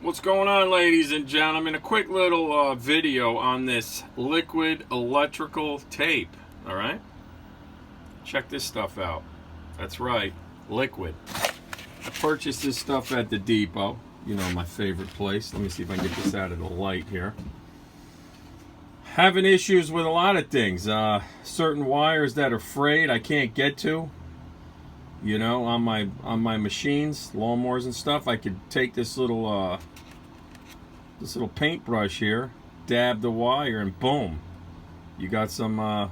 What's going on, ladies and gentlemen? A quick little video on this liquid electrical tape. All right, check this stuff out. That's right, liquid. I purchased this stuff at the depot, you know, my favorite place. Let me see if I can get this out of the light here. Having issues with a lot of things, certain wires that are frayed I can't get to, you know, on my machines, lawnmowers and stuff. I could take this little paintbrush here, dab the wire, and boom, you got some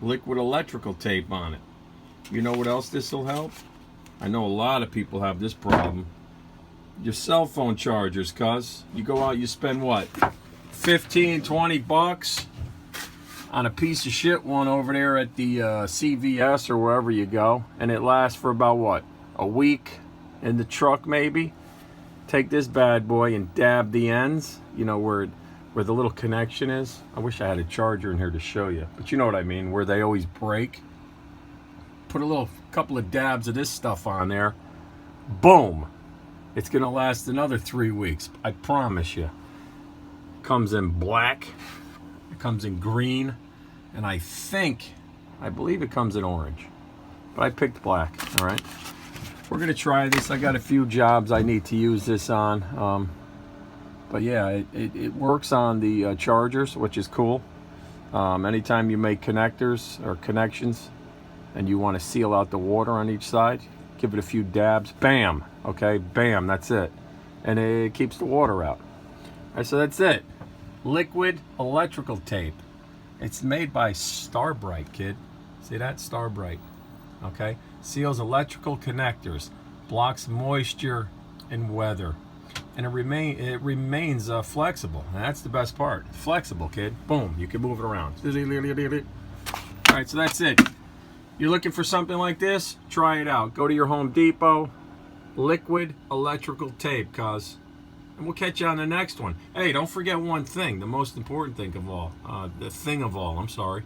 liquid electrical tape on it. You know what else this will help? I know a lot of people have this problem. Your cell phone chargers, cuz you go out, you spend what, 15, 20 bucks on a piece of shit one over there at the CVS or wherever you go, and it lasts for about what, a week in the truck maybe. Take this bad boy and dab the ends, you know, where the little connection is. I wish I had a charger in here to show you, but you know what I mean, where they always break. Put a couple of dabs of this stuff on there, boom, it's gonna last another 3 weeks, I promise you. Comes in black, it comes in green, and I believe it comes in orange, but I picked black. All right, we're gonna try this. I got a few jobs I need to use this on, but yeah, it works on the chargers, which is cool. Anytime you make connectors or connections and you want to seal out the water on each side, give it a few dabs, bam, okay, bam, that's it, and it keeps the water out. All right, so that's it. Liquid electrical tape. It's made by brite, kid. See that? brite. Okay? Seals electrical connectors, blocks moisture and weather, and it remains flexible. And that's the best part. It's flexible, kid. Boom, you can move it around. All right, so that's it. You're looking for something like this? Try it out. Go to your Home Depot. Liquid electrical tape, cuz. And we'll catch you on the next one. Hey, don't forget one thing, the most important thing of all. I'm sorry.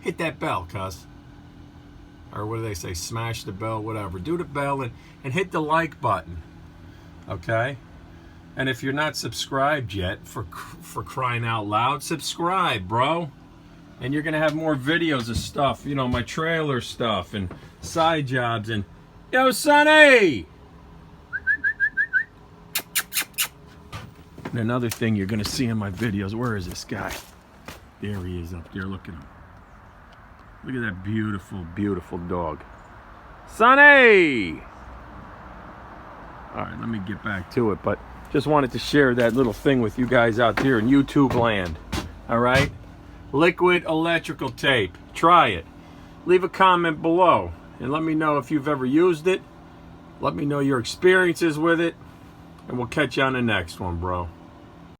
Hit that bell, cuz. Or what do they say? Smash the bell, whatever. Do the bell and hit the like button. Okay? And if you're not subscribed yet, for crying out loud, subscribe, bro. And you're going to have more videos of stuff. You know, my trailer stuff and side jobs and... Yo, Sonny! And another thing you're going to see in my videos, where is this guy? There he is up there, look at him. Look at that beautiful, beautiful dog. Sonny! All right, let me get back to it, but just wanted to share that little thing with you guys out there in YouTube land. All right? Liquid electrical tape. Try it. Leave a comment below and let me know if you've ever used it. Let me know your experiences with it, and we'll catch you on the next one, bro.